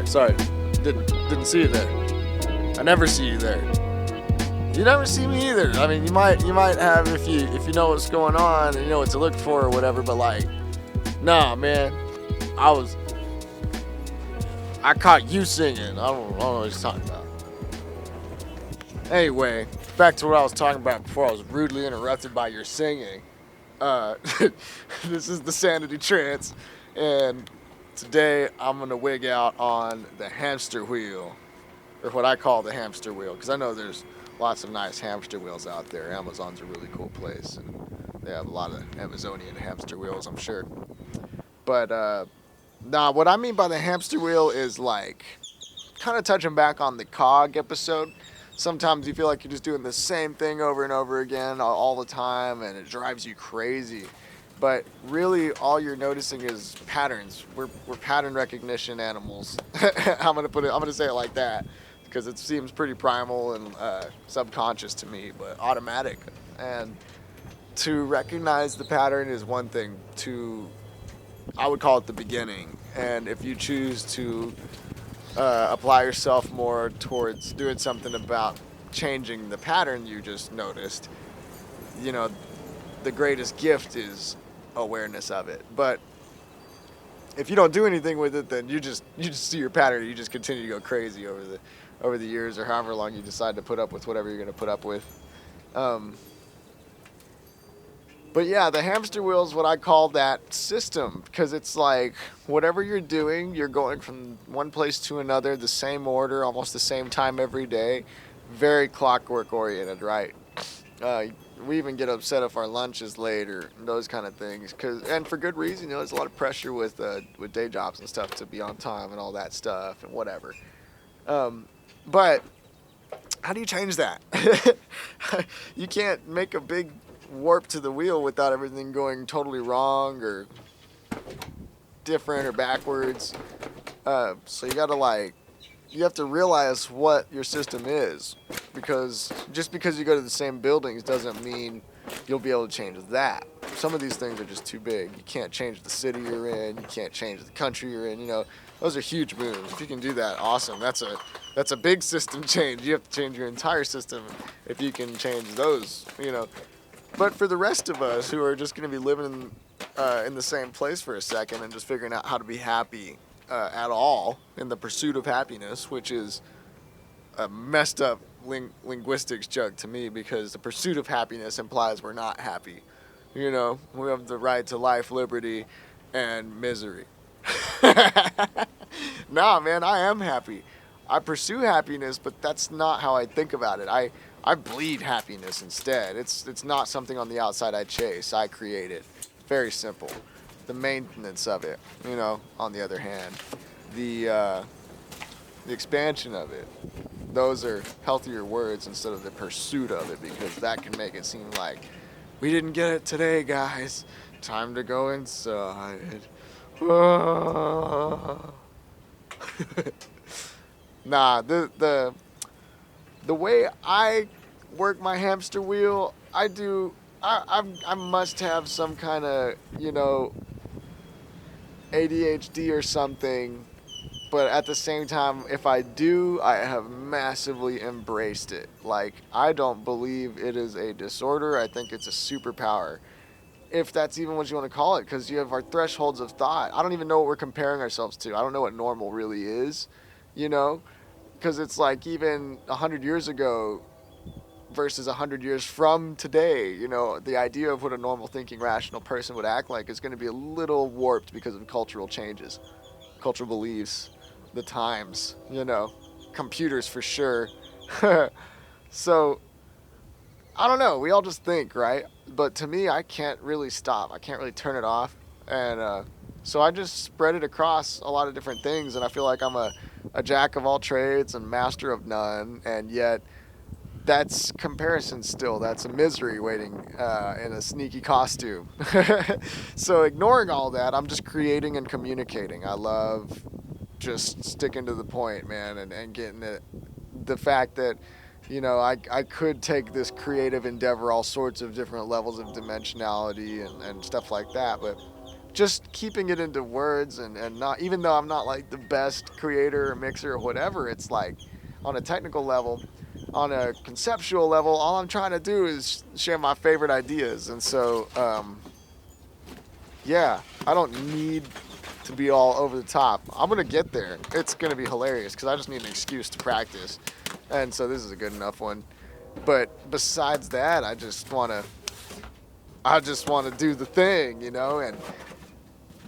Sorry. Didn't see you there. I never see you there. You never see me either. I mean, you might have if you know what's going on and you know what to look for or whatever. But like, nah, man, I caught you singing. I don't know what he's talking about. Anyway, back to what I was talking about before I was rudely interrupted by your singing. Uh, this is the Sanity Trance, and today I'm gonna wig out on the hamster wheel, or what I call the hamster wheel, because I know there's lots of nice hamster wheels out there. Amazon's a really cool place, and they have a lot of Amazonian hamster wheels, I'm sure. But what I mean by the hamster wheel is like kind of touching back on the cog episode. Sometimes you feel like you're just doing the same thing over and over again all the time, and it drives you crazy. But really, all you're noticing is patterns. We're pattern recognition animals. I'm gonna say it like that because it seems pretty primal and subconscious to me, but automatic. And to recognize the pattern is one thing. I would call it the beginning. And if you choose to apply yourself more towards doing something about changing the pattern you just noticed, you know, the greatest gift is awareness of it. But if you don't do anything with it, then you just see your pattern. You just continue to go crazy over the years, or however long you decide to put up with whatever you're going to put up with. But yeah, the hamster wheel is what I call that system, because it's like whatever you're doing, you're going from one place to another, the same order, almost the same time every day. Very clockwork oriented, right? We even get upset if our lunch is late or those kind of things, and for good reason. You know, there's a lot of pressure with day jobs and stuff to be on time and all that stuff and whatever. But how do you change that? You can't make a big warp to the wheel without everything going totally wrong or different or backwards. So you have to realize what your system is, because just because you go to the same buildings doesn't mean you'll be able to change that. Some of these things are just too big. You can't change the city you're in. You can't change the country you're in. You know, those are huge moves. If you can do that, awesome. That's a big system change. You have to change your entire system if you can change those, you know. But for the rest of us who are just going to be living in the same place for a second and just figuring out how to be happy at all in the pursuit of happiness, which is a messed up linguistics joke to me, because the pursuit of happiness implies we're not happy. You know, we have the right to life, liberty, and misery. Nah, man, I am happy. I pursue happiness, but that's not how I think about it. I bleed happiness instead. It's not something on the outside I chase. I create it. Very simple. The maintenance of it, you know, on the other hand, the expansion of it, those are healthier words instead of the pursuit of it, because that can make it seem like we didn't get it today, guys. Time to go inside. Nah, the way I work my hamster wheel, I must have some kind of, you know, ADHD or something, but at the same time, if I do, I have massively embraced it. Like, I don't believe it is a disorder. I think it's a superpower, if that's even what you want to call it, because you have our thresholds of thought. I don't even know what we're comparing ourselves to. I don't know what normal really is, you know, because it's like even 100 years ago versus 100 years from today, you know, the idea of what a normal thinking, rational person would act like is going to be a little warped because of cultural changes, cultural beliefs, the times, you know, computers for sure. So, I don't know, we all just think, right? But to me, I can't really stop. I can't really turn it off. And so I just spread it across a lot of different things, and I feel like I'm a jack of all trades and master of none, and yet that's comparison still. That's a misery waiting in a sneaky costume. So ignoring all that, I'm just creating and communicating. I love just sticking to the point, man, and getting it. The fact that, you know, I could take this creative endeavor all sorts of different levels of dimensionality and stuff like that, but just keeping it into words and not, even though I'm not like the best creator or mixer or whatever, it's like on a technical level, on a conceptual level, all I'm trying to do is share my favorite ideas. And so, yeah, I don't need to be all over the top. I'm going to get there. It's going to be hilarious because I just need an excuse to practice. And so this is a good enough one. But besides that, I just want to do the thing, and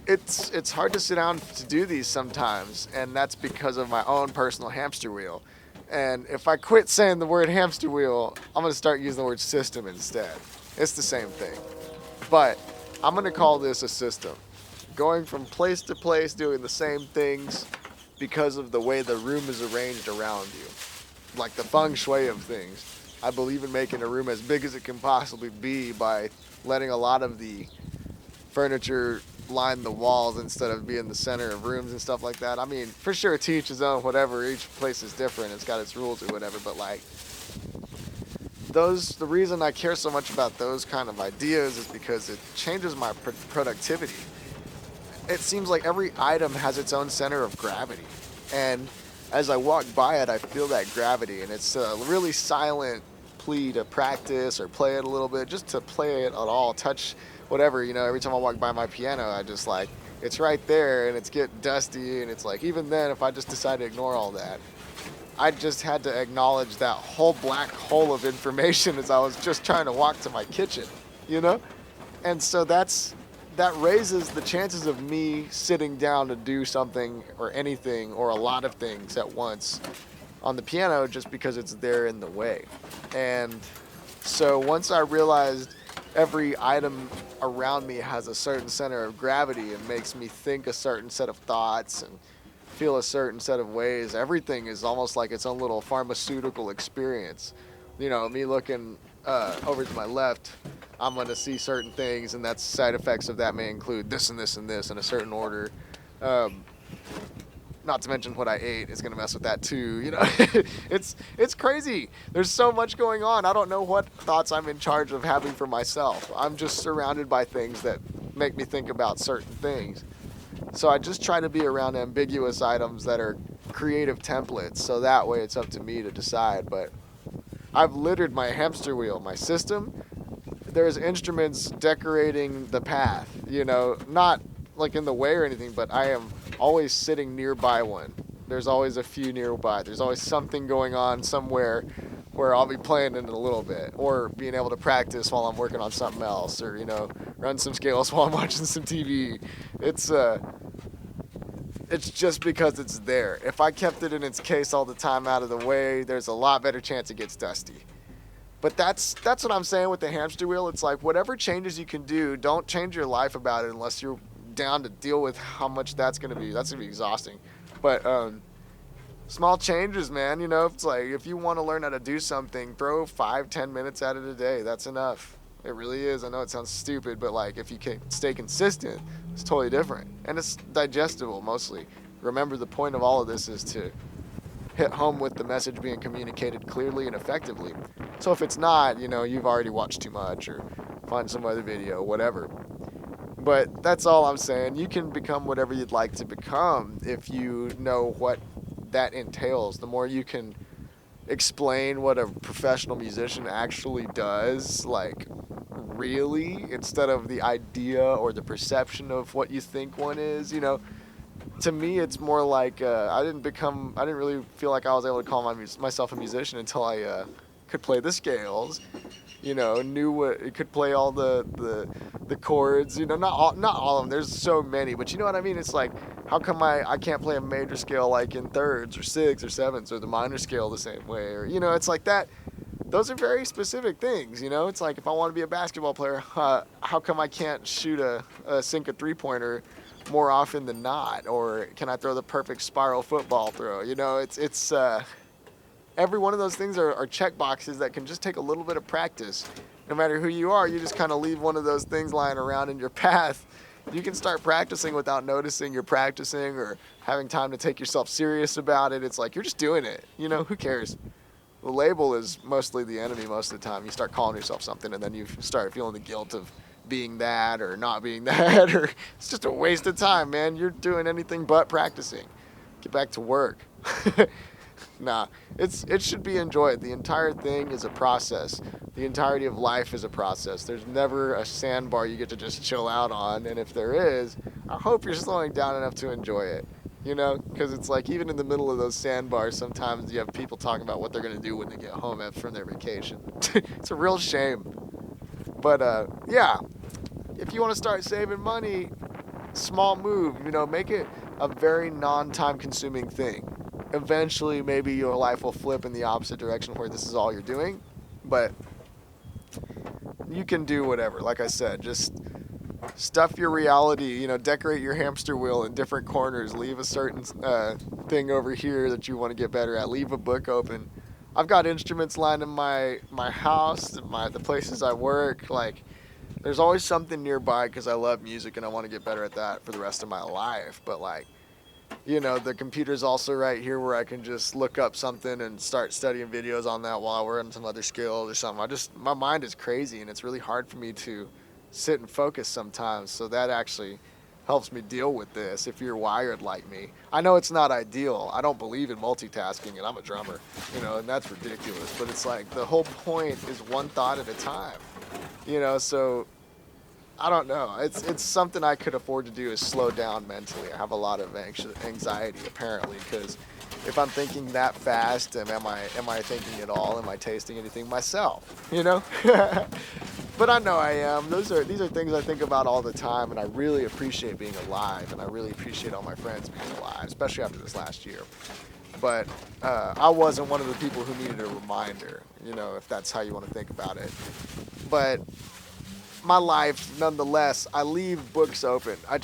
it's hard to sit down to do these sometimes, and that's because of my own personal hamster wheel. And if I quit saying the word hamster wheel, I'm going to start using the word system instead. It's the same thing. But I'm going to call this a system. Going from place to place, doing the same things because of the way the room is arranged around you. Like the feng shui of things. I believe in making a room as big as it can possibly be by letting a lot of the furniture line the walls instead of being the center of rooms and stuff like that. I mean, for sure, to each his own, whatever. Each place is different. It's got its rules or whatever. But like, the reason I care so much about those kind of ideas is because it changes my productivity. It seems like every item has its own center of gravity. And as I walk by it, I feel that gravity. And it's a really silent plea to practice or play it a little bit, just to play it at all, touch whatever. Every time I walk by my piano, I just like, it's right there and it's getting dusty. And it's like, even then, if I just decide to ignore all that, I just had to acknowledge that whole black hole of information as I was just trying to walk to my kitchen, you know? And so that raises the chances of me sitting down to do something or anything or a lot of things at once on the piano just because it's there in the way. And so once I realized every item around me has a certain center of gravity and makes me think a certain set of thoughts and feel a certain set of ways, everything is almost like its own little pharmaceutical experience. Me looking over to my left, I'm going to see certain things, and that's side effects of that may include this and this and this in a certain order. Not to mention what I ate is going to mess with that too. It's crazy. There's so much going on. I don't know what thoughts I'm in charge of having for myself. I'm just surrounded by things that make me think about certain things. So I just try to be around ambiguous items that are creative templates, so that way it's up to me to decide. But I've littered my hamster wheel, my system. There's instruments decorating the path, not like in the way or anything, but I am always sitting nearby one. There's always a few nearby. There's always something going on somewhere where I'll be playing in a little bit, or being able to practice while I'm working on something else, or run some scales while I'm watching some TV. It's just because it's there. If I kept it in its case all the time out of the way, there's a lot better chance it gets dusty. But that's what I'm saying with the hamster wheel. It's like, whatever changes you can do, don't change your life about it unless you're down to deal with how much that's going to be. That's going to be exhausting. But small changes, man. It's like, if you want to learn how to do something, throw 5-10 minutes at it a day. That's enough. It really is. I know it sounds stupid, but like, if you can stay consistent, it's totally different. And it's digestible mostly. Remember, the point of all of this is to hit home with the message being communicated clearly and effectively. So if it's not, you've already watched too much, or find some other video, whatever. But that's all I'm saying. You can become whatever you'd like to become if you know what that entails. The more you can explain what a professional musician actually does, like, really, instead of the idea or the perception of what you think one is, to me, it's more like I didn't really feel like I was able to call myself a musician until I could play the scales, knew what it could play, all the chords, not all of them. There's so many, but you know what I mean. It's like, how come I can't play a major scale like in thirds or sixths or sevenths, or the minor scale the same way, or it's like that. Those are very specific things, It's like, if I want to be a basketball player, how come I can't shoot sink a three-pointer more often than not? Or can I throw the perfect spiral football throw? It's every one of those things are check boxes that can just take a little bit of practice. No matter who you are, you just kind of leave one of those things lying around in your path. You can start practicing without noticing you're practicing, or having time to take yourself serious about it. It's like, you're just doing it. Who cares? The label is mostly the enemy most of the time. You start calling yourself something, and then you start feeling the guilt of being that or not being that, or it's just a waste of time, man. You're doing anything but practicing. Get back to work. Nah, it should be enjoyed. The entire thing is a process. The entirety of life is a process. There's never a sandbar you get to just chill out on, and if there is, I hope you're slowing down enough to enjoy it. You know, because it's like even in the middle of those sandbars, sometimes you have people talking about what they're gonna do when they get home from their vacation. It's a real shame. But yeah, if you want to start saving money, small move. You know, make it a very non-time consuming thing. Eventually, maybe your life will flip in the opposite direction where this is all you're doing. But you can do whatever. Like I said, just stuff your reality. You know, decorate your hamster wheel in different corners. Leave a certain thing over here that you want to get better at. Leave a book open. I've got instruments lined in my house, the places I work. Like, there's always something nearby because I love music and I want to get better at that for the rest of my life. But like, you know, the computer's also right here where I can just look up something and start studying videos on that while we're on some other skills or something. My mind is crazy and it's really hard for me to sit and focus sometimes. So that actually helps me deal with this if you're wired like me. I know it's not ideal. I don't believe in multitasking and I'm a drummer, you know, and that's ridiculous. But it's like the whole point is one thought at a time, you know, so I don't know. It's something I could afford to do is slow down mentally. I have a lot of anxiety apparently because if I'm thinking that fast, am I thinking at all? Am I tasting anything myself? You know? But I know I am. These are things I think about all the time, and I really appreciate being alive, and I really appreciate all my friends being alive, especially after this last year. But I wasn't one of the people who needed a reminder, you know, if that's how you want to think about it. But my life, nonetheless, I leave books open. I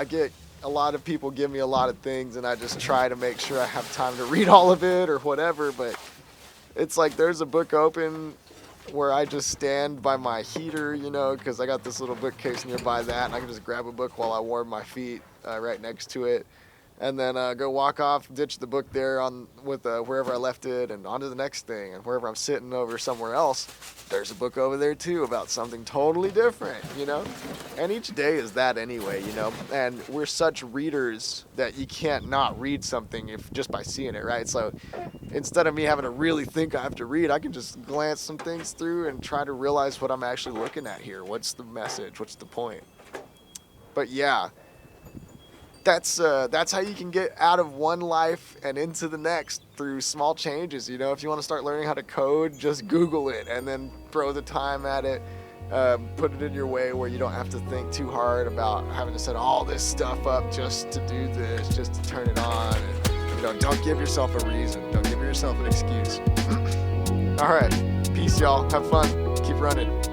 get a lot of people give me a lot of things, and I just try to make sure I have time to read all of it or whatever. But it's like there's a book open where I just stand by my heater, you know, because I got this little bookcase nearby that, and I can just grab a book while I warm my feet right next to it. And then go walk off, ditch the book there with wherever I left it, and on to the next thing. And wherever I'm sitting over somewhere else, there's a book over there too about something totally different, you know? And each day is that anyway, you know? And we're such readers that you can't not read something just by seeing it, right? So instead of me having to really think I have to read, I can just glance some things through and try to realize what I'm actually looking at here. What's the message? What's the point? But yeah. That's how you can get out of one life and into the next through small changes. You know, if you want to start learning how to code, just Google it and then throw the time at it. Put it in your way where you don't have to think too hard about having to set all this stuff up just to do this, just to turn it on. And, you know, don't give yourself a reason. Don't give yourself an excuse. All right, peace, y'all. Have fun. Keep running.